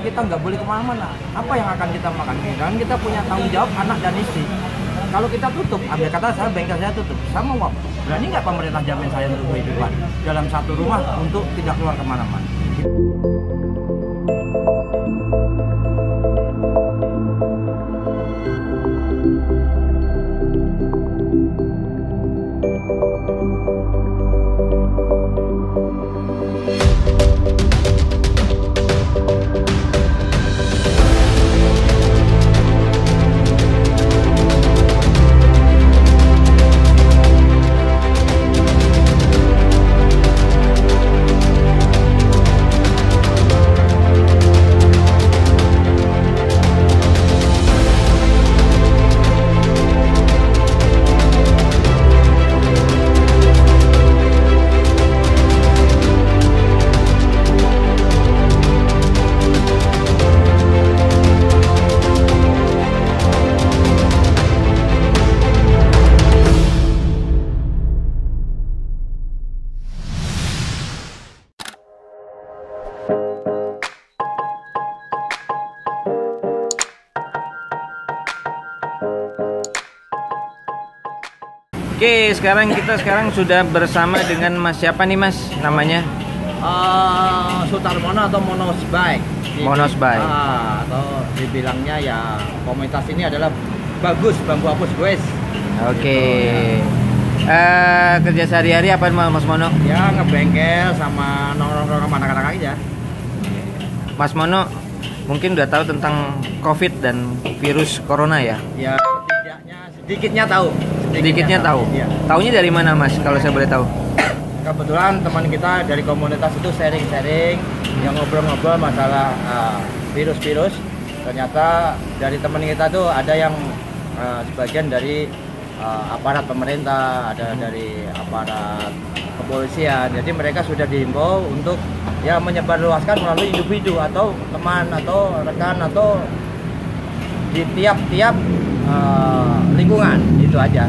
Kita nggak boleh kemana-mana. Apa yang akan kita makan? Dan kita punya tanggung jawab anak dan istri. Kalau kita tutup, ambil kata saya bengkel saya tutup, saya mau berani nggak pemerintah jamin saya untuk kehidupan dalam satu rumah untuk tidak keluar kemana-mana? Oke, kita sekarang sudah bersama dengan Mas siapa nih Mas namanya? Sutarmono atau Monosbike. Monosbike. Atau dibilangnya ya komunitas ini adalah bagus bambu hapus goes. Oke. Kerja sehari-hari apa Mas Mono? Ya ngebengkel sama nongkrong sama anak-anak aja. Mas Mono mungkin udah tahu tentang COVID dan virus corona ya? Ya sedikitnya tahu. Sedikitnya tahu. Iya. Taunya dari mana Mas kalau saya boleh tahu? Kebetulan teman kita dari komunitas itu sharing-sharing yang ngobrol-ngobrol masalah virus-virus. Ternyata dari teman kita tuh ada yang sebagian dari aparat pemerintah, ada dari aparat kepolisian. Jadi mereka sudah dihimbau untuk ya menyebarluaskan melalui individu atau teman atau rekan atau di tiap-tiap lingkungan, itu aja.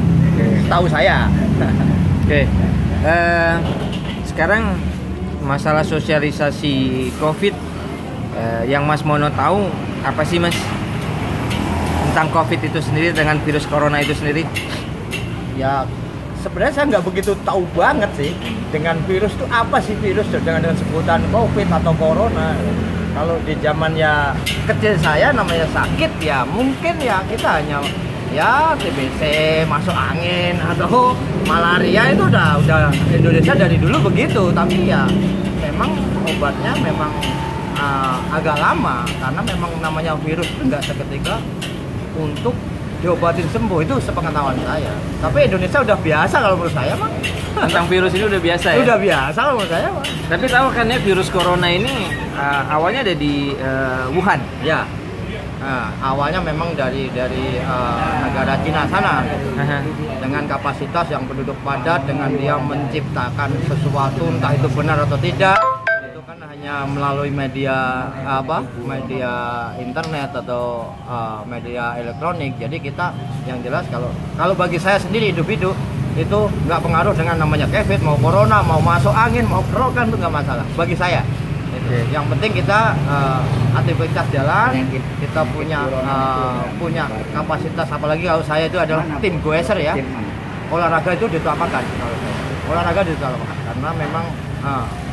Tahu saya. Oke. Sekarang masalah sosialisasi COVID yang Mas Mono tahu apa sih Mas tentang COVID itu sendiri dengan virus corona itu sendiri? Ya sebenarnya saya nggak begitu tahu banget sih dengan virus itu apa sih virus dengan sebutan COVID atau corona. Kalau di zaman ya kecil saya namanya sakit ya mungkin ya kita hanya ya TBC, masuk angin atau malaria itu udah Indonesia dari dulu begitu, tapi ya memang obatnya memang agak lama karena memang namanya virus itu nggak seketika untuk diobatin sembuh, itu sepengetahuan saya. Tapi Indonesia udah biasa kalau menurut saya mah. Tentang virus ini udah biasa ya? Udah biasa kalau menurut saya mah. Tapi tahu kan ya virus corona ini awalnya ada di Wuhan. Ya. Nah, awalnya memang dari negara Cina sana gitu. Dengan kapasitas yang penduduk padat, dengan dia menciptakan sesuatu entah itu benar atau tidak. Hanya melalui media media internet atau media elektronik. Jadi kita yang jelas kalau bagi saya sendiri individu itu nggak pengaruh dengan namanya COVID, mau corona, mau masuk angin, mau kerokan itu nggak masalah bagi saya. Yang penting kita aktivitas jalan, kita punya kapasitas, apalagi kalau saya itu adalah tim goeser ya. Olahraga itu diutamakan karena memang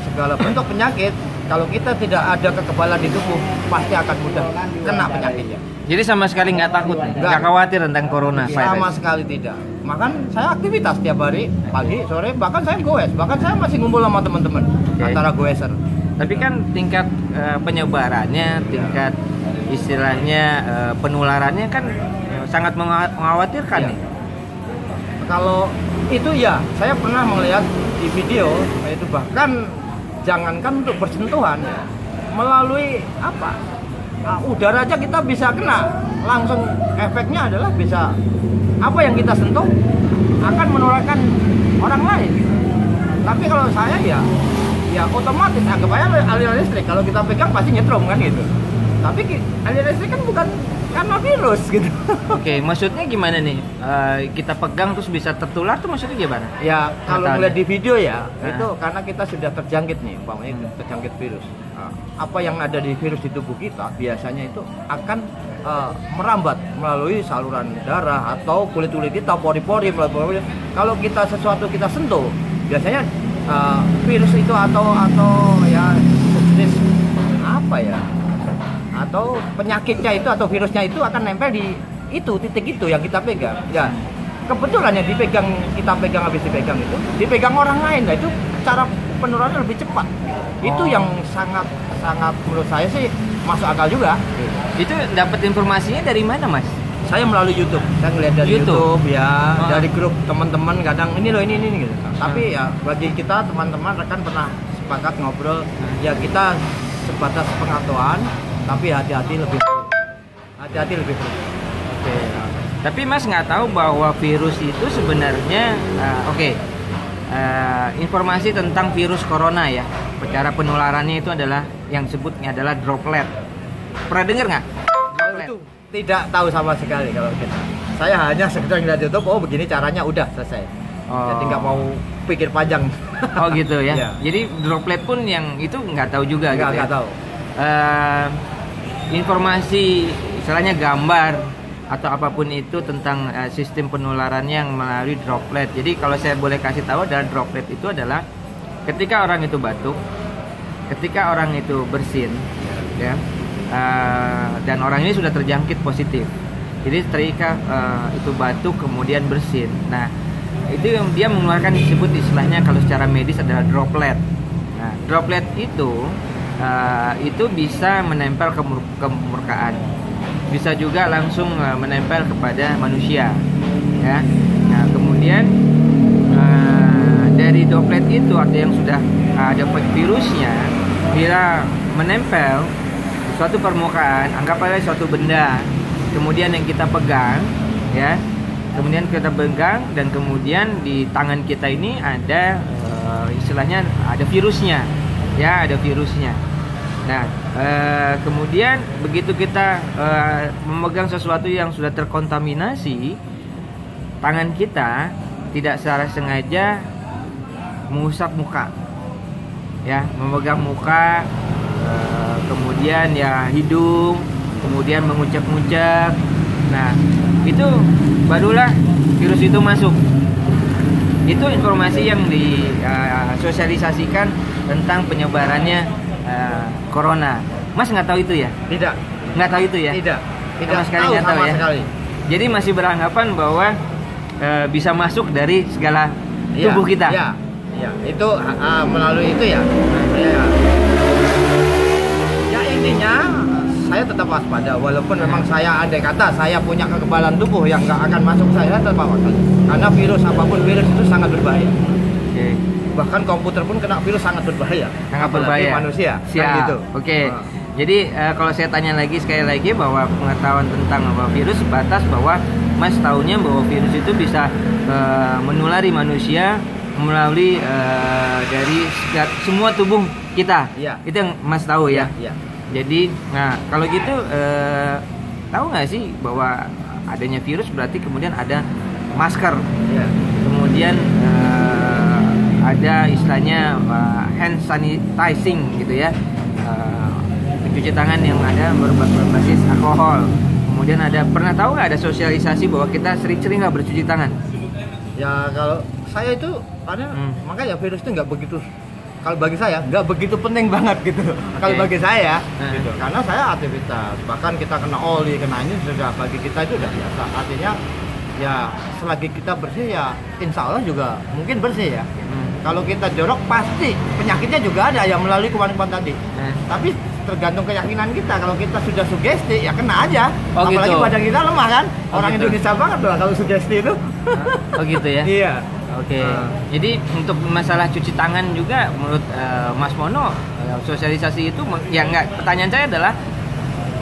segala bentuk penyakit kalau kita tidak ada kekebalan di tubuh pasti akan mudah kena penyakitnya. Jadi sama sekali nggak takut, nggak khawatir tentang corona? Sama sekali tidak. Makan saya aktivitas tiap hari, pagi, sore, bahkan saya goes, bahkan saya masih ngumpul sama teman-teman antara goeser. Tapi kan tingkat penyebarannya, tingkat istilahnya penularannya kan sangat mengkhawatirkan. Ya. Kalau itu ya, saya pernah melihat di video itu bahkan jangankan untuk bersentuhan ya, melalui udara aja kita bisa kena, langsung efeknya adalah bisa apa yang kita sentuh akan menularkan orang lain. Tapi kalau saya ya otomatis anggap aja aliran listrik, kalau kita pegang pasti nyetrum kan gitu. Tapi aliran listrik kan bukan karena virus gitu. Oke, maksudnya gimana nih? Kita pegang terus bisa tertular tuh maksudnya gimana? Ya kalau melihat di video ya, itu karena kita sudah terjangkit nih, umpamanya terjangkit virus. apa yang ada di virus di tubuh kita biasanya itu akan merambat melalui saluran darah atau kulit-kulit kita, pori-pori. Kalau kita sesuatu kita sentuh, biasanya virus itu atau ya jenis apa ya, atau penyakitnya itu atau virusnya itu akan nempel di itu titik itu yang kita pegang. Ya kebetulan yang kita pegang habis dipegang itu dipegang orang lain, nah itu cara penularan lebih cepat. Itu yang sangat menurut saya sih masuk akal juga. Itu dapat informasinya dari mana, Mas? Saya melalui YouTube. Saya ngeliat dari YouTube ya, dari grup teman-teman kadang ini loh ini gitu. Tapi ya bagi kita teman-teman rekan pernah sepakat ngobrol, ya kita sebatas pengetahuan, tapi hati-hati lebih baik. Oke. Tapi Mas nggak tahu bahwa virus itu sebenarnya informasi tentang virus corona ya, cara penularannya itu adalah yang sebutnya adalah droplet. Pernah dengar nggak? Itu tidak tahu sama sekali kalau kita. Saya hanya sekedar ngeliat YouTube, oh begini caranya, udah selesai. Jadi nggak mau pikir panjang. Oh gitu ya. Ya. Jadi droplet pun yang itu nggak tahu juga. Nggak tahu. Informasi, istilahnya gambar atau apapun itu tentang sistem penularannya yang melalui droplet. Jadi kalau saya boleh kasih tahu, adalah droplet itu adalah ketika orang itu batuk, ketika orang itu bersin, ya, dan orang ini sudah terjangkit positif. Jadi ketika itu batuk kemudian bersin, nah itu yang dia mengeluarkan disebut istilahnya kalau secara medis adalah droplet. Nah droplet itu bisa menempel ke permukaan, bisa juga langsung menempel kepada manusia, ya. Nah kemudian dari droplet itu ada yang sudah ada virusnya, bila menempel suatu permukaan, anggaplah suatu benda, kemudian yang kita pegang, ya, kemudian kita pegang dan kemudian di tangan kita ini ada istilahnya ada virusnya, ya, ada virusnya. Nah, kemudian begitu kita memegang sesuatu yang sudah terkontaminasi, tangan kita tidak secara sengaja mengusap muka, ya, memegang muka, kemudian ya hidung, kemudian mengucap-ngucap. Nah, itu barulah virus itu masuk. Itu informasi yang disosialisasikan tentang penyebarannya corona. Mas nggak tahu itu ya? Tidak. Nggak tahu itu ya? Tidak. Sama sekali nggak tahu ya? Sekali. Jadi masih beranggapan bahwa bisa masuk dari segala tubuh kita. Iya. Ya, itu melalui itu ya. Ya intinya saya tetap waspada, walaupun memang saya andai kata saya punya kekebalan tubuh yang nggak akan masuk, saya tetap waspada. Karena virus apapun, virus itu sangat berbahaya. Oke. Bahkan komputer pun kena virus sangat berbahaya. Sangat berbahaya. Manusia. Siap. Kan gitu. Oke. Jadi kalau saya tanya lagi sekali lagi bahwa pengetahuan tentang virus sebatas bahwa Mas tahunya bahwa virus itu bisa menulari manusia melalui dari semua tubuh kita. Iya. Itu yang Mas tahu ya. Iya. Jadi, nah kalau gitu tahu nggak sih bahwa adanya virus berarti kemudian ada masker, Iya. kemudian ada istilahnya hand sanitizing gitu ya, pencuci tangan yang ada berbasis alkohol. Kemudian ada, pernah tahu nggak ada sosialisasi bahwa kita sering-sering nggak bercuci tangan? Ya kalau saya itu karena makanya virus itu nggak begitu, kalau bagi saya nggak begitu penting banget gitu. Kalau bagi saya gitu, karena saya aktivitas, bahkan kita kena oli, kena ini sudah bagi kita itu udah biasa. Artinya ya selagi kita bersih ya insya Allah juga mungkin bersih ya. Kalau kita jorok pasti penyakitnya juga ada yang melalui kuman-kuman tadi. Tapi tergantung keyakinan kita. Kalau kita sudah sugesti ya kena aja. Apalagi gitu. badan kita lemah kan. Orang gitu. Indonesia banget loh kalau sugesti itu. Oh gitu ya. Iya. Oke. Jadi untuk masalah cuci tangan juga menurut Mas Mono, sosialisasi itu ya enggak, pertanyaan saya adalah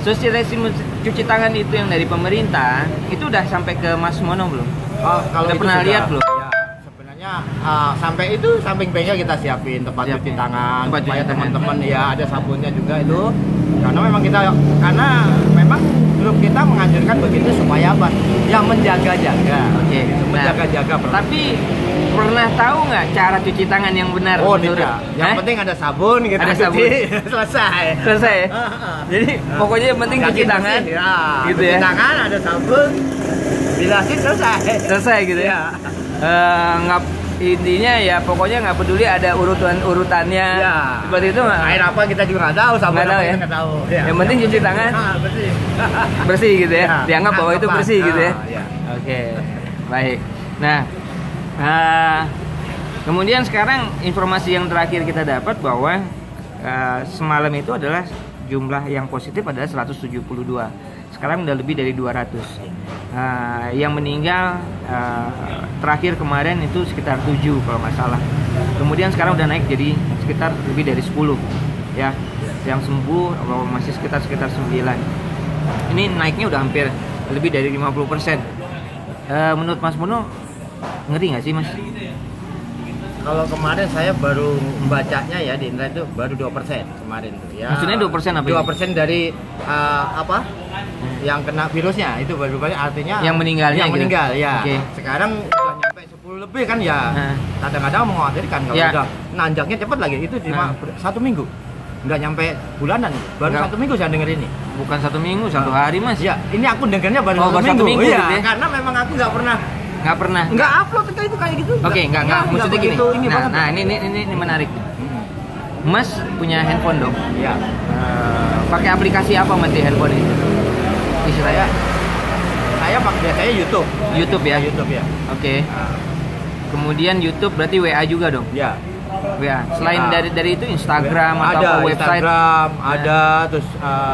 sosialisasi cuci tangan itu yang dari pemerintah itu udah sampai ke Mas Mono belum? Oh, kalau udah itu pernah sudah, lihat belum? Ya, sebenarnya sampai itu samping bengkel kita siapin tempat cuci tangan, Tempat cuci supaya tangan. teman-teman ya ada sabunnya juga itu. Karena memang kita belum grup kita menganjurkan begitu supaya apa? Yang menjaga-jaga. Oke. Menjaga-jaga. Tapi pernah tahu nggak cara cuci tangan yang benar? Oh tidak. Yang penting ada sabun gitu. Ada sabun. Selesai. Selesai. Jadi pokoknya yang penting cuci tangan. Ya, gitu cuci ya. tangan, ada sabun. Bilasin selesai. Selesai gitu ya. Nggak, intinya ya pokoknya nggak peduli ada urutannya. Ya. Seperti itu. Air apa kita juga nggak tahu, sabun nggak tahu ya. nggak tahu. Ya. Yang penting cuci tangan. Bersih. Bersih gitu ya. Dianggap bahwa itu bersih gitu ya. Ya. Oke. Baik. Nah, kemudian sekarang informasi yang terakhir kita dapat bahwa semalam itu adalah jumlah yang positif adalah 172. Sekarang udah lebih dari 200. Yang meninggal terakhir kemarin itu sekitar 7 kalau nggak salah. Kemudian sekarang udah naik jadi sekitar lebih dari 10 ya. Yang sembuh masih sekitar 9. Ini naiknya udah hampir lebih dari 50%. Menurut Mas Mono ngeri nggak sih Mas? Kalau kemarin saya baru membacanya ya di internet itu baru 2% kemarin tuh ya. Maksudnya 2% apa? 2% dari apa? Yang kena virusnya itu baru artinya yang meninggalnya yang gitu? meninggal ya. Okay. Sekarang udah nyampe 10 lebih kan ya. Kadang-kadang mengkhawatirkan kalau ya. udah nanjaknya cepat lagi itu cuma 1 minggu. Nggak nyampe bulanan, baru 1 minggu saya denger ini. Bukan 1 minggu, 1 hari Mas. Ya, ini aku dengarnya baru 1 minggu. minggu Ya, gitu ya. Karena memang aku nggak pernah upload itu kayak gitu. Oke, enggak maksudnya gini. Nah, ini menarik. Mas punya handphone dong? Iya. Pakai aplikasi apa Mas di handphone ini? Saya pakai biasanya YouTube. YouTube ya. YouTube ya. Oke. Kemudian YouTube berarti WA juga dong? Ya. WA. Selain dari itu Instagram atau ada website? Instagram, ada terus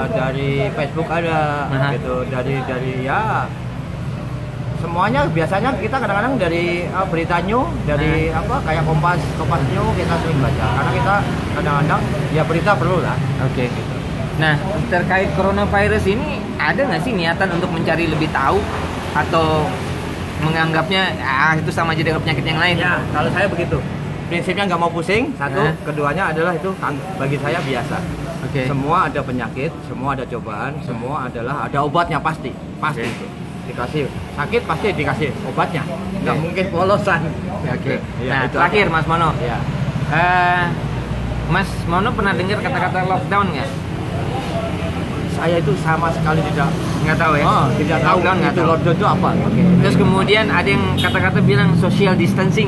dari Facebook ada gitu, dari ya semuanya biasanya kita kadang-kadang dari berita new, dari apa kayak Kompas New kita sering baca karena kita kadang-kadang ya berita perlu lah. Oke. Nah, terkait coronavirus ini ada nggak sih niatan untuk mencari lebih tahu atau menganggapnya itu sama aja dengan penyakit yang lain? Ya, kalau saya begitu. Prinsipnya nggak mau pusing, satu, keduanya adalah itu bagi saya biasa. Oke. Semua ada penyakit, semua ada cobaan, semua adalah ada obatnya pasti itu. Dikasih sakit pasti dikasih obatnya, nggak mungkin polosan. Oke. Ya, nah, terakhir Mas Mono. Ya. Mas Mono pernah dengar kata-kata lockdown nggak? Saya itu sama sekali nggak tahu ya. Tidak tahu Lockdown nggak tahu. Lockdown itu apa? Terus kemudian ada yang kata-kata bilang social distancing.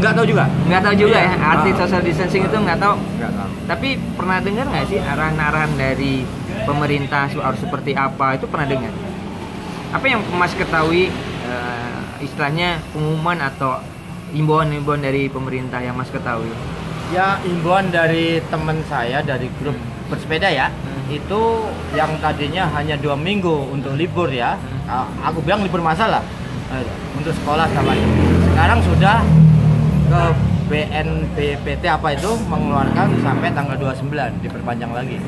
Nggak tahu juga. Nggak tahu juga ya. Arti social distancing itu nggak tahu. Nggak tahu. Tapi pernah dengar nggak sih arahan-arahan dari pemerintah harus seperti apa? Itu pernah dengar? Apa yang Mas ketahui istilahnya pengumuman atau himbauan-himbauan dari pemerintah yang Mas ketahui? Ya, himbauan dari teman saya dari grup bersepeda ya. Itu yang tadinya hanya 2 minggu untuk libur ya. Aku bilang libur masalah untuk sekolah sama itu. Sekarang sudah ke BNPT apa itu mengeluarkan sampai tanggal 29 diperpanjang lagi.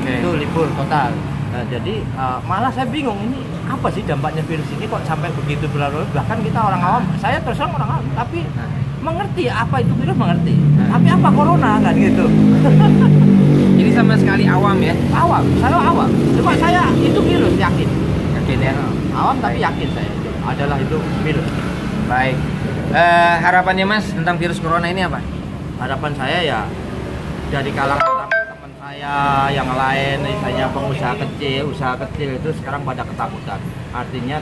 Itu libur total. Nah, jadi malah saya bingung ini apa sih dampaknya virus ini kok sampai begitu berlarut. Bahkan kita orang awam, saya terus terang orang awam, tapi mengerti apa itu virus mengerti. Tapi apa corona kan gitu. Jadi sama sekali awam ya? Awam, saya awam. Cuma saya itu virus yakin. Yakin ya? Awam tapi yakin saya adalah itu virus. Baik. Harapannya Mas tentang virus corona ini apa? Harapan saya ya dari kalangan teman saya yang lain, misalnya pengusaha kecil, usaha kecil itu sekarang pada ketakutan. Artinya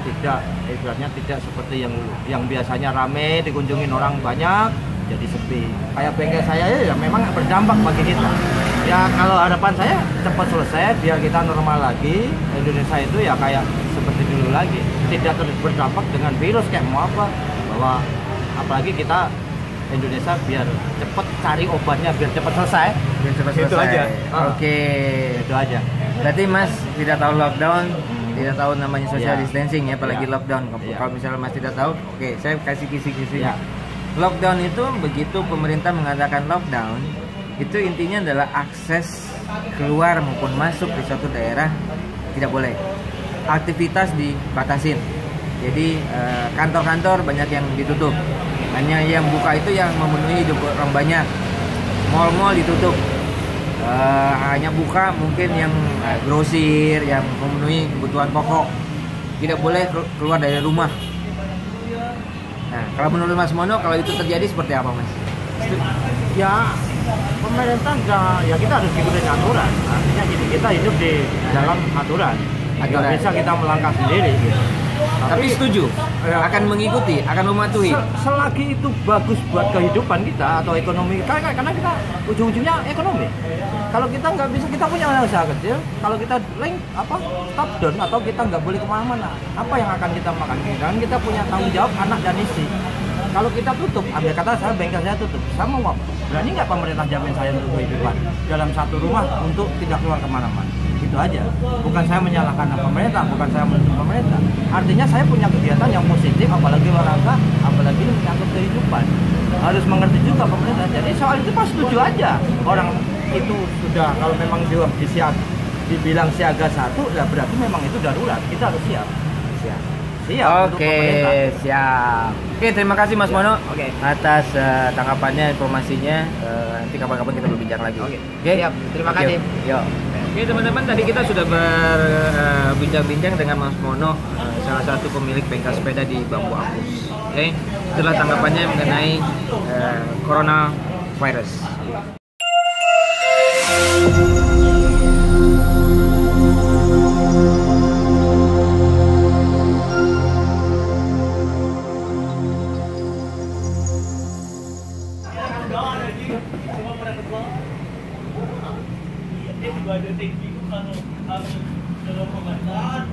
ibaratnya tidak seperti yang biasanya rame dikunjungin orang banyak, jadi sepi. Kayak bengkel saya ya memang berdampak bagi kita. Ya kalau harapan saya cepat selesai biar kita normal lagi. Indonesia itu ya kayak seperti dulu lagi, tidak terus berdampak dengan virus kayak mau apa. Bahwa apalagi kita Indonesia biar cepat cari obatnya biar cepat selesai. Biar cepat selesai. Itu aja. Oke. Itu aja. Berarti Mas tidak tahu lockdown, tidak tahu namanya social distancing ya, apalagi lockdown. Kalau misalnya Mas tidak tahu, oke, saya kasih kisi-kisinya. Lockdown itu begitu pemerintah mengadakan lockdown, itu intinya adalah akses keluar maupun masuk di suatu daerah tidak boleh. Aktivitas dibatasin. Jadi kantor-kantor banyak yang ditutup. Hanya yang buka itu yang memenuhi hidup orang banyak. Mall-mall ditutup. hanya buka mungkin yang grosir, yang memenuhi kebutuhan pokok, tidak boleh keluar dari rumah. Nah, kalau menurut Mas Mono, kalau itu terjadi seperti apa, Mas? Ya, pemerintah ya kita harus ikutin aturan. Artinya gini, kita hidup di dalam aturan. Nggak bisa kita melangkah sendiri gitu. Tapi setuju, akan mengikuti, akan mematuhi. Selagi itu bagus buat kehidupan kita atau ekonomi, karena kita ujung-ujungnya ekonomi. Kalau kita nggak bisa, kita punya usaha kecil. Kalau kita stop down atau kita nggak boleh kemana-mana, apa yang akan kita makan? Dan kita punya tanggung jawab anak dan istri. Kalau kita tutup, ambil kata saya bengkel saya tutup, sama berani nggak pemerintah jamin saya untuk kehidupan dalam satu rumah untuk tidak keluar kemana-mana? Itu aja. Bukan saya menyalahkan pemerintah, bukan saya menuntut pemerintah. Artinya saya punya kegiatan yang positif, apalagi olahraga, apalagi ini menyangkut kehidupan. Harus mengerti juga pemerintah. Jadi soal itu pas setuju aja. Orang itu sudah, kalau memang dibilang siaga 1, ya berarti memang itu darurat. Kita harus siap. Siap. Oke, siap. Oke, terima kasih Mas Mono atas tanggapannya, informasinya. Nanti kapan-kapan kita berbincang lagi. Oke. Siap. Terima kasih. Yuk. Oke teman-teman, tadi kita sudah berbincang-bincang dengan Mas Mono, salah satu pemilik bengkel sepeda di Bambu Apus. Oke, itulah tanggapannya mengenai coronavirus. Ada tinggi kalau dalam pemerintahan